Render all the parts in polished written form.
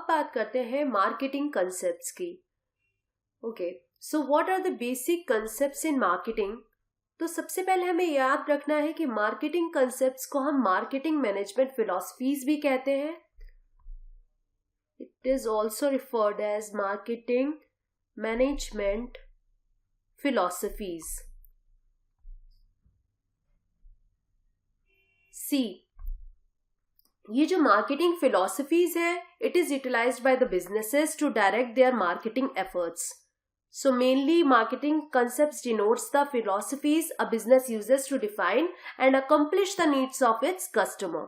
अब बात करते हैं मार्केटिंग कंसेप्ट्स की। Okay, so what are the basic concepts in marketing? तो सबसे पहले हमें याद रखना है कि मार्केटिंग कंसेप्ट्स को हम मार्केटिंग मैनेजमेंट फिलॉसफीज भी कहते हैं। It is also referred as marketing management philosophies. See, ये जो मार्केटिंग फिलॉसफीज है, it is utilized by the businesses to direct their marketing efforts. So mainly marketing concepts denotes the philosophies a business uses to define and accomplish the needs of its customer,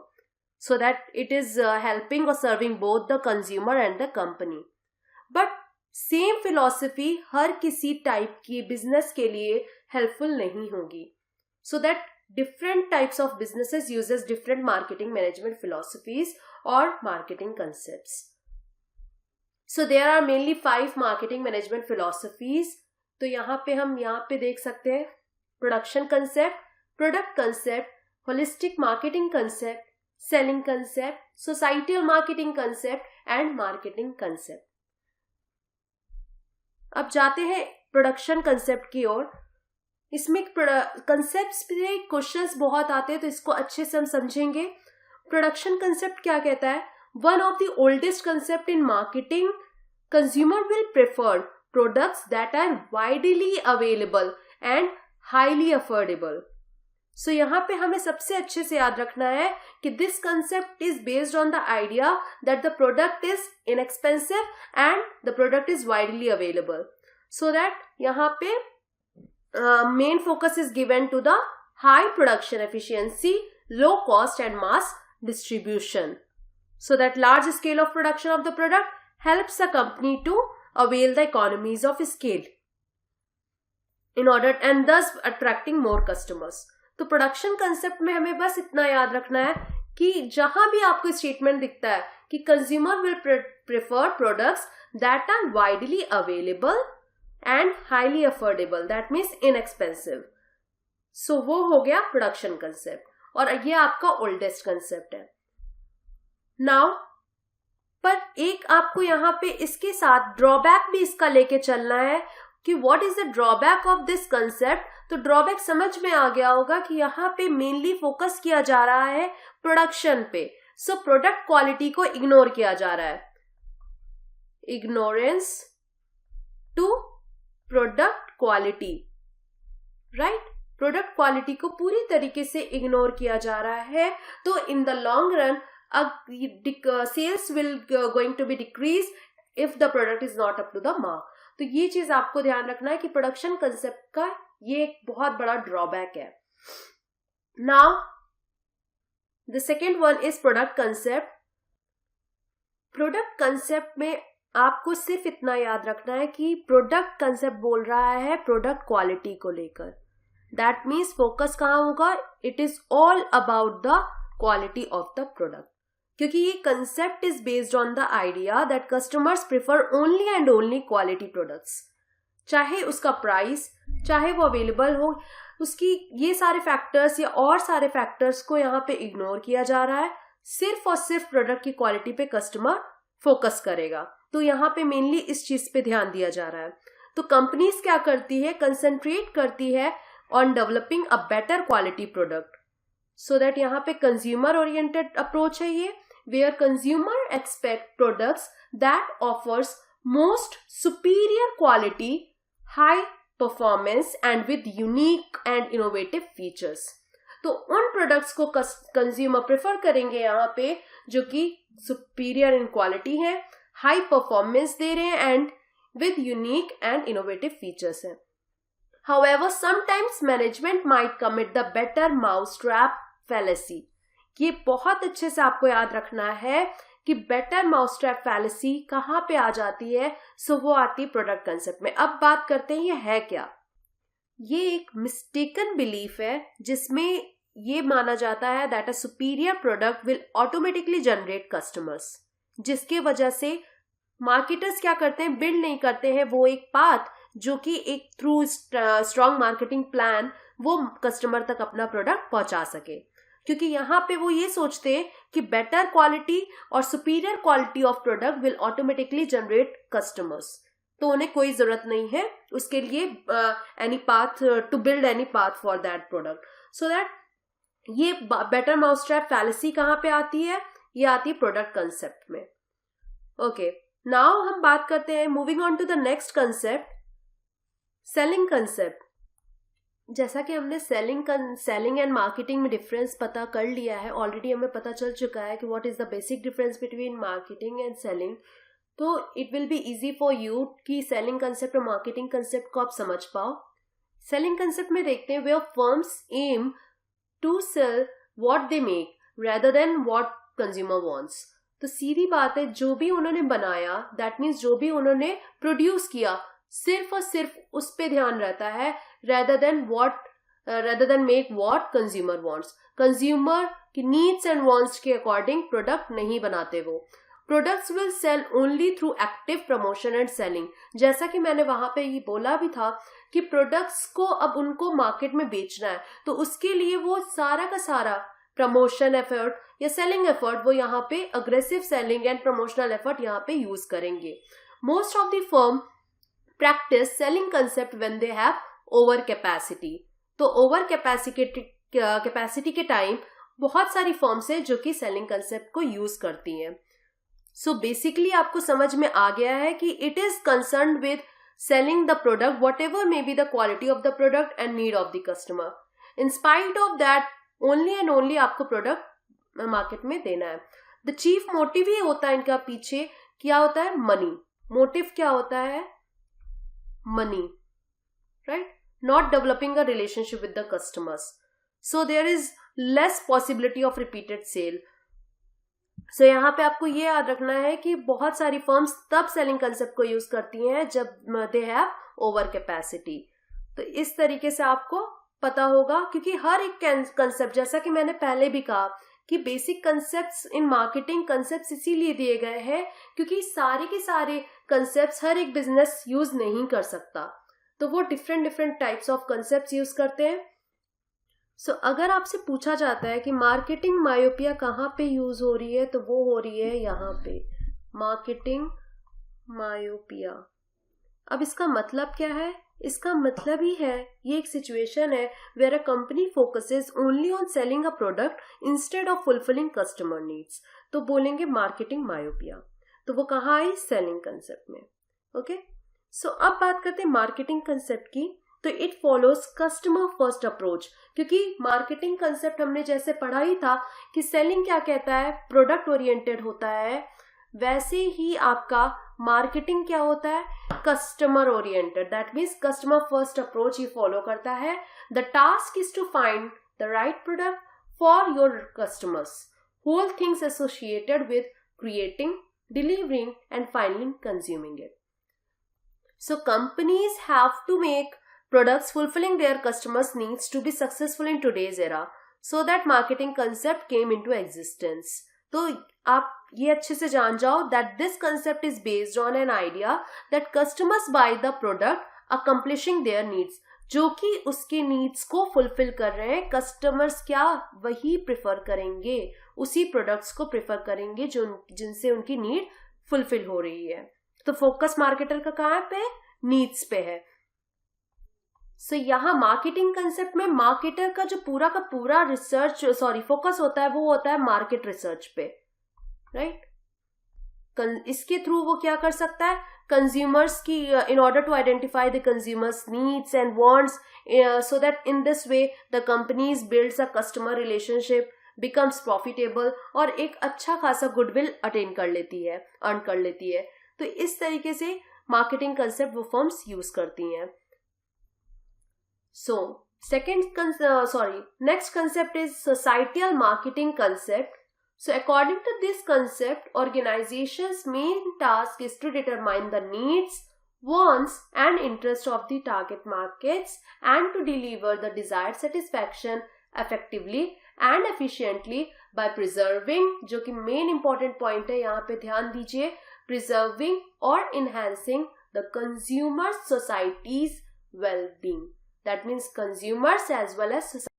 so that it is helping or serving both the consumer and the company. But same philosophy हर किसी type की business के लिए helpful नहीं होगी. So that different types of businesses uses different marketing management philosophies or marketing concepts. So there are mainly 5 marketing management philosophies. तो यहाँ पे देख सकते हैं production concept, product concept, holistic marketing concept, selling concept, societal marketing concept and marketing concept. अब जाते हैं production concept की ओर. इसमें कंसेप्ट्स पे क्वेश्चंस बहुत आते हैं, तो इसको अच्छे से हम समझेंगे. प्रोडक्शन कंसेप्ट क्या कहता है? One of the oldest concept in marketing, consumer will prefer products that are widely available and highly affordable. So यहाँ पे हमें सबसे अच्छे से याद रखना है कि this concept is based on the idea that the product is inexpensive and the product is widely available. So that यहाँ पे main focus is given to the high production efficiency, low cost and mass distribution. So that large scale of production of the product helps a company to avail the economies of scale in order and thus attracting more customers. तो production concept में हमें बस इतना याद रखना है कि जहां भी आपको स्टेटमेंट दिखता है कि consumer will prefer products that are widely available and highly affordable, that means inexpensive. So वो हो गया प्रोडक्शन कंसेप्ट, और ये आपका ओल्डेस्ट कंसेप्ट है. नाउ पर एक आपको यहाँ पे इसके साथ ड्रॉबैक भी इसका लेके चलना है कि what is the drawback of this concept. तो ड्रॉबैक समझ में आ गया होगा कि यहाँ पे मेनली फोकस किया जा रहा है प्रोडक्शन पे. सो प्रोडक्ट क्वालिटी को इग्नोर किया जा रहा है. Ignorance to product quality, right. Product quality को पूरी तरीके से इग्नोर किया जा रहा है. तो in the long run sales will going to be decrease if the product is not up to the mark. तो ये चीज आपको ध्यान रखना है कि प्रोडक्शन कंसेप्ट का ये एक बहुत बड़ा ड्रॉबैक है. Now the second one is product concept. Product concept में आपको सिर्फ इतना याद रखना है कि प्रोडक्ट कंसेप्ट बोल रहा है प्रोडक्ट क्वालिटी को लेकर. दैट मीन्स फोकस कहाँ होगा? It is all about the quality of the product, क्योंकि ये concept is based on the idea that customers prefer only and only quality products. चाहे उसका प्राइस, चाहे वो अवेलेबल हो, उसकी ये सारे फैक्टर्स या और सारे फैक्टर्स को यहाँ पे इग्नोर किया जा रहा है. सिर्फ और सिर्फ प्रोडक्ट की क्वालिटी पे कस्टमर फोकस करेगा. तो यहाँ पे मेनली इस चीज पे ध्यान दिया जा रहा है. तो कंपनीज क्या करती है? कंसंट्रेट करती है on developing a better quality product. So that यहाँ पे कंज्यूमर ओरिएंटेड अप्रोच है ये, where consumer expect products that offers most superior quality, high performance and with unique and innovative features. तो उन प्रोडक्ट्स को कंज्यूमर प्रेफर करेंगे यहाँ पे जो कि सुपीरियर इन क्वालिटी है, हाई परफॉर्मेंस दे रहे हैं and with unique and innovative features है. However, sometimes management might commit the better mousetrap fallacy. ये बहुत अच्छे से आपको याद रखना है कि बेटर माउसट्रैप फैलेसी कहाँ पे आ जाती है. सो वो आती है प्रोडक्ट कंसेप्ट में. अब बात करते हैं ये है क्या. ये एक मिस्टेकन बिलीफ है जिसमें ये माना जाता है that a superior product will automatically generate customers, जिसके वजह से मार्केटर्स क्या करते हैं? बिल्ड नहीं करते हैं वो एक पाथ जो कि एक थ्रू स्ट्रॉन्ग मार्केटिंग प्लान वो कस्टमर तक अपना प्रोडक्ट पहुंचा सके. क्योंकि यहाँ पे वो ये सोचते हैं कि बेटर क्वालिटी और superior quality of product will automatically generate customers, तो उन्हें कोई जरूरत नहीं है उसके लिए any path to build any path for that product. So that ये बेटर माउसट्रैप फैलेसी कहाँ पे आती है, ये आती है प्रोडक्ट कंसेप्ट में। ओके, नाउ हम बात करते हैं, moving on to the next concept, selling concept. जैसा कि हमने सेलिंग एंड मार्केटिंग में डिफरेंस पता कर लिया है ऑलरेडी, हमें पता चल चुका है कि what is the basic difference between marketing and selling, तो it will be easy for you कि सेलिंग कंसेप्ट और मार्केटिंग कंसेप्ट को आप समझ पाओ। सेलिंग कंसेप्ट में देखते हैं where firms aim to sell what they make rather than what consumer wants. तो सीधी बात है, जो भी उन्होंने बनाया, दैट मीन्स जो भी उन्होंने प्रोड्यूस किया, सिर्फ और सिर्फ उस पे ध्यान रहता है rather than make what consumer wants। Consumer की नीड्स एंड वांट्स के अकॉर्डिंग प्रोडक्ट नहीं बनाते वो। Products will sell only through active promotion and selling. जैसा कि मैंने वहां पे ये बोला भी था कि प्रोडक्ट्स को अब उनको मार्केट में बेचना है, तो उसके लिए वो सारा का सारा प्रमोशन एफर्ट या सेलिंग एफर्ट वो यहाँ पे aggressive selling and promotional effort यहाँ पे यूज करेंगे। Most of the firm practice selling concept when they have over capacity. तो ओवर कैपेसिटी के टाइम बहुत सारी फर्म्स है जो कि सेलिंग कंसेप्ट को यूज करती हैं। सो बेसिकली आपको समझ में आ गया है कि it is concerned with selling the product what ever may be the quality of the product and need of the customer. In spite of that only and only आपको product market में देना है। द चीफ मोटिव ही होता है इनका पीछे, क्या होता है, मनी। मोटिव क्या होता है, money, right? Not developing a relationship with the customers. So there is less possibility of repeated sale. So यहाँ पे आपको ये याद रखना है कि बहुत सारी फर्म्स तब सेलिंग कंसेप्ट को यूज करती हैं जब दे हैव ओवर कैपेसिटी। तो इस तरीके से आपको पता होगा, क्योंकि हर एक कंसेप्ट, जैसा कि मैंने पहले भी कहा कि basic concepts in marketing concepts इसीलिए दिए गए हैं क्योंकि सारे के सारे कंसेप्ट्स हर एक बिजनेस यूज नहीं कर सकता, तो वो different types of concepts use करते हैं। सो अगर आपसे पूछा जाता है कि मार्केटिंग मायोपिया कहाँ पे यूज हो रही है, तो वो हो रही है यहाँ पे, मार्केटिंग मायोपिया। अब इसका मतलब क्या है, इसका मतलब ही है, ये एक सिचुएशन है where a company focuses only on selling a product instead of fulfilling customer needs, तो बोलेंगे मार्केटिंग मायोपिया। तो वो कहाँ आई, सेलिंग कंसेप्ट में। ओके, सो अब बात करते हैं मार्केटिंग कंसेप्ट की। तो it follows customer first approach, क्योंकि मार्केटिंग कंसेप्ट हमने जैसे पढ़ा ही था कि सेलिंग क्या कहता है, प्रोडक्ट ओरिएंटेड होता है, वैसे ही आपका मार्केटिंग क्या होता है, customer oriented. That means customer first approach ही फॉलो करता है। The task is to find the right product for your customers, whole things associated with creating, delivering and finally consuming it. So companies have to make products fulfilling their customers' needs to be successful in today's era. So that marketing concept came into existence. तो आप ये अच्छे से जान जाओ that this concept is based on an idea that customers buy the product accomplishing their needs. जो कि उसके नीड्स को फुलफिल कर रहे हैं, कस्टमर्स क्या वही प्रेफर करेंगे, उसी प्रोडक्ट्स को प्रेफर करेंगे जो जिनसे उनकी नीड फुलफिल हो रही है। तो फोकस मार्केटर का कहाँ पे, नीड्स पे है। सो यहाँ मार्केटिंग कंसेप्ट में मार्केटर का जो पूरा का पूरा फोकस होता है वो होता है मार्केट रिसर्च पे, राइट। इसके थ्रू वो क्या कर सकता है, कंज्यूमर्स की, in order to identify the consumers' needs and wants, so that in this way the companies builds a customer relationship, becomes profitable और एक अच्छा खासा गुडविल अटेन कर लेती है, अर्न कर लेती है। तो इस तरीके से मार्केटिंग कंसेप्ट वो फर्म्स यूज करती हैं। So next concept is societal marketing concept. So according to this concept, organizations' main task is to determine the needs, wants and interests of the target markets and to deliver the desired satisfaction effectively and efficiently by preserving, जो कि main important point है, यहाँ पे ध्यान दीजिए, preserving or enhancing the consumer society's well-being. That means consumers as well as society.